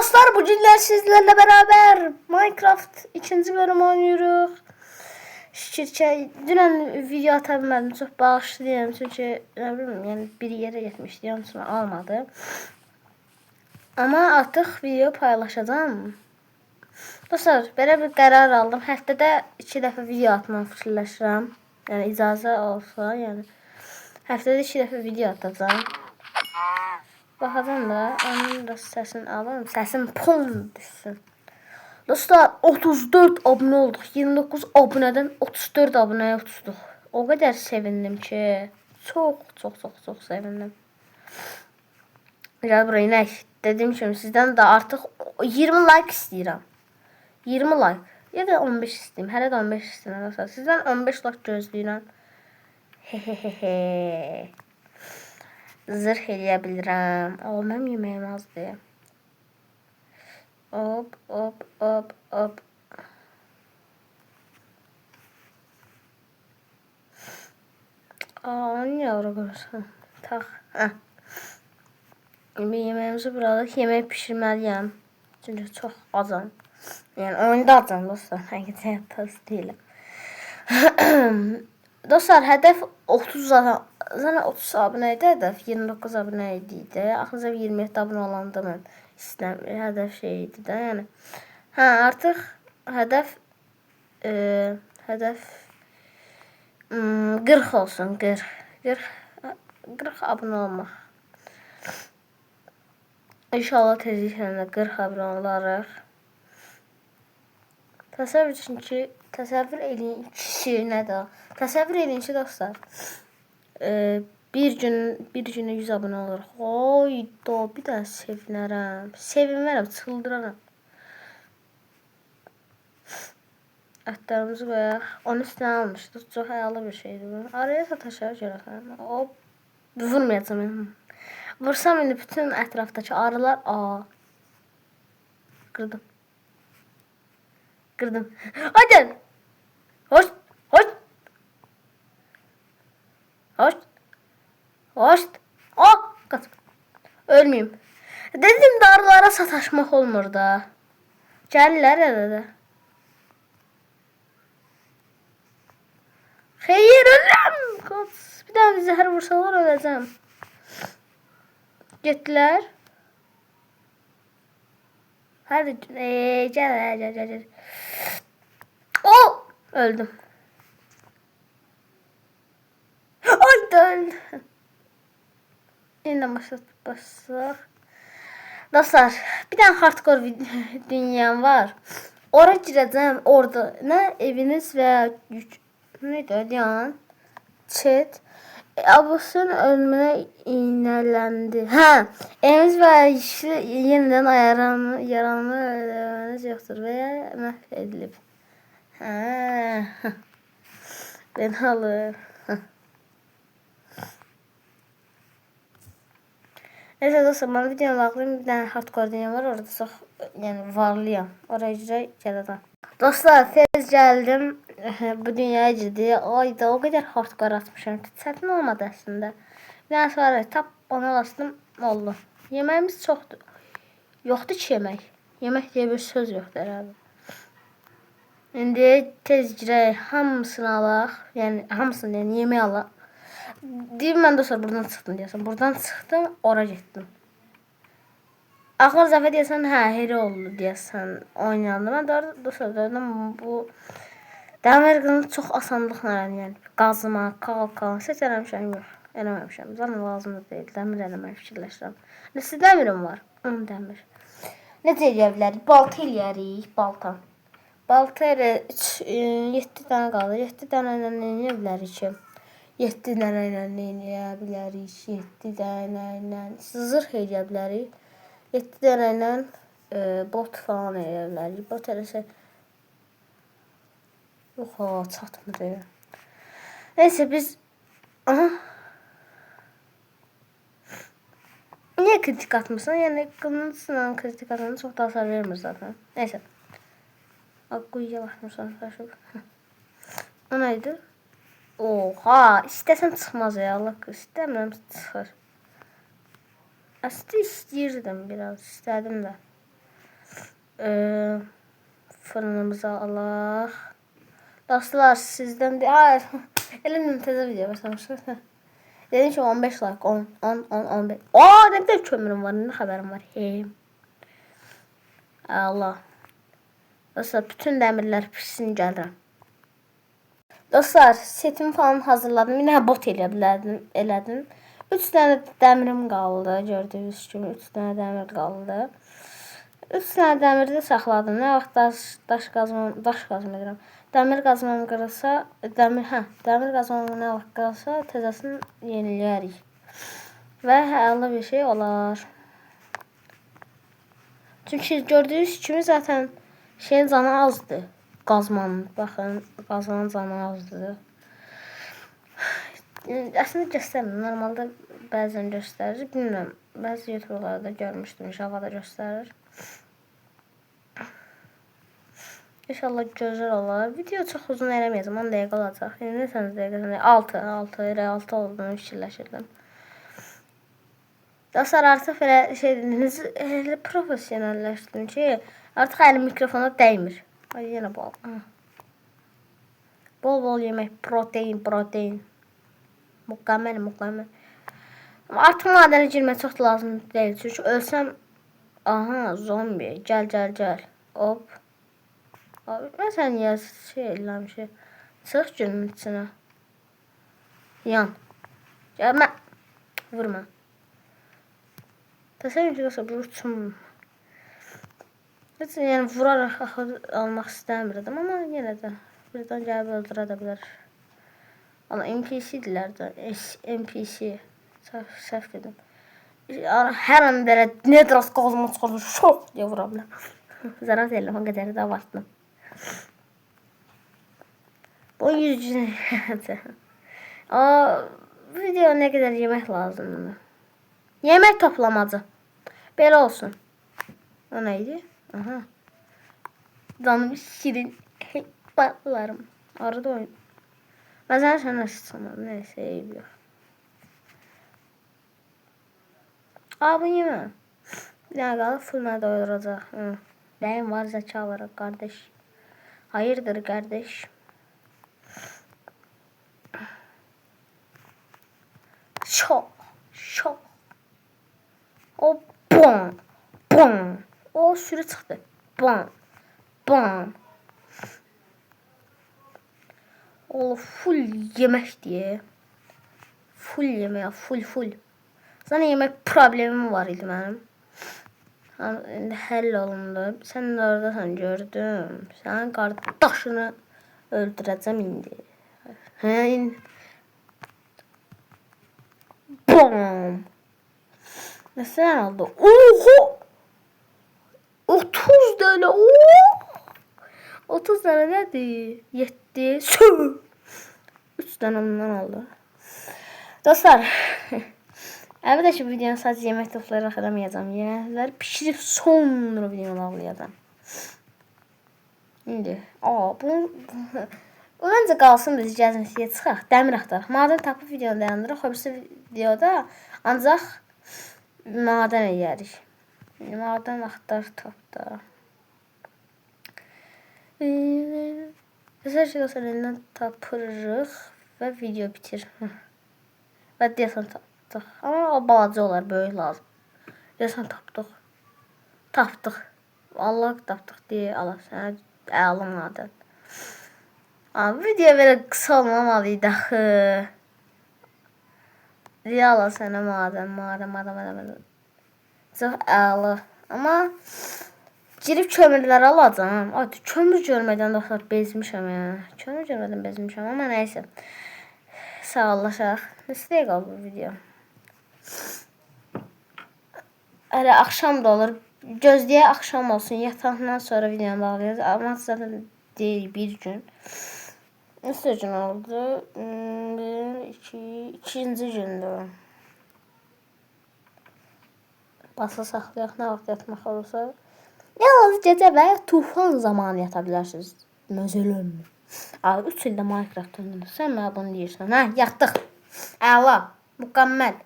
Dostlar, bugünler sizlerle beraber Minecraft 2. bölüm oynuyoruz. Şükür ki dünən video ata bilmədim, çox bağışlayayım çünki nə bilim, yəni bir yerə getmişdi, yanlışlıqla almadı. Amma artıq video paylaşacağım. Dostlar, belə bir qərar aldım. Həftədə 2 dəfə video atmağı fikirləşirəm. Yəni icazə olsa, yəni həftədə 2 dəfə video atacağım. Baxacağım da, onun da səsini alalım. Səsim pum düşsün. Dostlar, 34 abunə olduq. 29 abunədən 34 abunəyə uçduq. O qədər sevindim ki, çox sevindim. Gəl buraya inək. Dediyim kimi sizdən də artıq 20 like istəyirəm. 20 like. Ya da 15 istəyim. Hələ də 15 istəyirəm dostlar. Sizdən 15 like gözləyirəm. Hehehe. Zırh eləyə bilirəm. O, mənim yeməyim azdır. Hop. Onu niye oraya koyursan? Tak. Bir yemeğimizi burada yemek pişirmeliyim. Çünkü çok azam. Yani oyunda azam dostlar. Həqiqətən həyatda değilim. Dostlar, hədəf 30 zaten 30 abunə idi, hədəf 29 abunə idi. Axırıncı 27 abunə olanda mən hədəf şey idi də, yəni. Hə, artıq hədəf 40 olsun, 40 abunə olmaq. İnşallah tezliklə 40 abunə olarıq. Təsəvvür eləyin ki, nədir? Təsəvvür eləyin ki, dostlar, bir günə 100 abunə olur. Hayda, bir daha sevinərəm. Sevinmərəm, çıldıraram. Ətlərimizi qoyaq. Onun üstünə almışdıq. Çox həyalı bir şeydir bu. Araya sataşaq görəxəm. Hop. Vurmayacağım. Vursam indi bütün ətrafdakı arılar... Qırdım. Hadi. Hoş. Kaç. Ölmeyeyim. Dedim de arılara sataşmak olmur da. Gəlirlər elə. Xeyr, ölürəm. Kaç. Bir daha zəhər vursalar öləcəm. Getdilər. Hadi gel. Oh! Öldüm. Ay da öldüm. Yeniden başlayaq. Dostlar, bir tane hardcore dünyam var. Oraya girəcəm. Orada nə eviniz veya neydi ödəyən? Chat. Abusun ölümüne iğnelendi. Eviniz veya işi yeniden yaranma yoktur veya mahvedilip. Ben alır. Neyse dostlar, ben videoya bakayım. Bir tane hardcore dünya var, orada çok yani varlıyam. Oraya gələcəm. Dostlar, tez geldim. Bu dünyaya girdi. Ayda o kadar hardcore atmışım. Çətin olmadı aslında. Bir tane sonra tap ona bastım, oldu. Yemeğimiz çoxdur. Yoxdur ki yemək. Yemək diye bir söz yoxdur herhalde. İndi tez girək, hamısını alaq. Yəni hamısını, yəni yemək alaq. Deyim mən dostlar buradan çıxdım deyəsən. Buradan çıxdım, ora getdim. Axır dəfə deyəsən, heri oldu deyəsən, oynayanda. Mən dostlar bu dəmir qılını çox asanlıqla yəni qazma, kalkan seçərəmişəm, yox, eləməmişəm. Zaten lazım da deyil, dəmir eləməyi fikirləşirəm. Nəsə dəmirim var, dəmir. Necə eləyə bilərik? Balta eləyərik, balta. Balta elə 7 dənə qalır. 7 dənə ilə nə eləyə bilərik ki? 7 dənə ilə nə eləyə bilərik? 7 dənə ilə zırh eləyə bilərik. 7 dənə ilə bot falan eləyə bilərik. Bot eləsə yox, çatmır. Neyse biz... Aha. Niye kritik atmırsan? Yani kılıncısından kritik atanı çok da hasar vermir zaten. Neyse. Akkuya bakmırsan. O neydi? Oha. İstesen çıkmaz ya. Allah istemiyorum çıxır. Aslında istəyirdim biraz. İstədim də. Fırınımıza alaq. Dostlar, sizdən hayır. Elə təzə video başlamışıq. Dedim ki 15 like 10 15. Ne kadar kömürüm var, ne xəbərim var. Allah. Dostlar, bütün dəmirlər pişsin gəlirəm. Dostlar, setimi falan hazırladım. Yine bot elədim. 3 tane dəmirim qaldı. Gördüyünüz kimi 3 tane dəmir qaldı. 3 tane dəmiri də saxladım. Nə vaxt daş qazmam edirəm. Dəmir qazmam qırılsa, dəmir qazmam nə vaxt qırılsa, təzəsini yeniləyərik. Və əla bir şey olar. Çünki gördüyünüz kimi zaten şeyin canı azdır. Qazmanın, baxın, qazmanın canı azdır. Əslində göstərmir. Normalda bəzən göstərir. Bilmirəm, bəzi YouTube'larda görmüşdüm. Java'da göstərir. İnşallah gözəl olar. Video çox uzun eləməyəcəm. 10 dəqiqə olacaq. Yəni nəsəniz dəqiqə? 6 olduğunu fikirləşirdim. Dostlar, artıq elə profesyonelləşdim ki, artıq əlim mikrofona dəymir. Ay, yenə bol. Bol yemək, protein. Mükəmməl. Artıq madənə girmək çox lazım deyil. Çünki ölsəm, zombi, gəl. Hop. Abi, mən sən niyə eləmişim? Çıx günün içinə. Yan. Gəlmə. Vurma. Təsəvvür ki, dostlar, bu uçum. Heç yəni vuraraq almaq istəmirdim, amma yenə də birdən gəlib öldürə də bilər. Amma NPC-dirlər də. NPC. Səhv dedim. Hər an belə nedras qazma çıxardı. Şok deyə vura bilər. Zarar deyiləm, o qədəri də abartdım. Bu 100 gün. Video nə qədər yemək lazımdır. Yemək toplamacı. Belə olsun. O nə idi? Canım şirin. Balarım. Arada oyun. Bəzən sən nəsə çıxmadı. Neyse, eyb yox. Bu yemə. Bir dənə qalıb fırına doyuracaq. Bəyim var, zəka var, qardeş. Hayırdır, qardeş? Şok. O bam. O sürü çıxdı. Bam. O full yemək deyə. Full yemək, full. Sana yemək problemim var idi mənim. İndi həll olundu. Sən də oradasan, gördüm. Sənin qardaşını öldürəcəm indi. Bam. Nəsə oldu? Oho! 30 dənə. 30 dənə nədir? 7. 3 dənə ondan oldu. Dostlar, əlbəttə videonun sadəcə yemək toplayaraq eləməyəcəm. Yeməkləri pişirib sonra videonu bağlayacağam. İndi, bu məncə qalsın biz gəzintiyə çıxaq. Dəmir axtaraq. Madən tapıb videonu dayandıraq. Xobisi videoda ancaq madən eləyərik. Madən axtar tapda. Hər şey elindən tapırıq və video bitir. Və deyəsən tapdıq. Amma o balaca olar, böyük lazım. Deyəsən tapdıq. Allah tapdıq deyə Allah sənə əla madən. Video belə qısa olmamalıydı axı. Deyə Allah sənə madən. Çox əla. Amma girib kömürləri alacağım. Kömür görmədən dostlar bezmişəm ya. Kömür görmədən bezmişəm, amma nəysə. Sağollaşaq. Nəsə qaldı bu video. Hələ axşam da olur. Gözləyə axşam olsun. Yataqdan sonra videonu bağlayacağız. Amma zaten deyil bir gün. Nəsə gün oldu? 2-ci gündür. Basa saxlayaq, nə vaxt yatmaq olursa. Yalnız gecə və tufan zamanı yata bilərsiniz. Məsələn. 3 ildə Minecraft oynayırıq. Sən mənə bunu deyirsən. Yatdıq. Əla. Mükəmməl.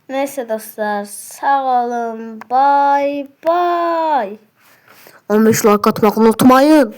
Neyse dostlar, sağ olun. Bye bye. 15 like atmayı unutmayın.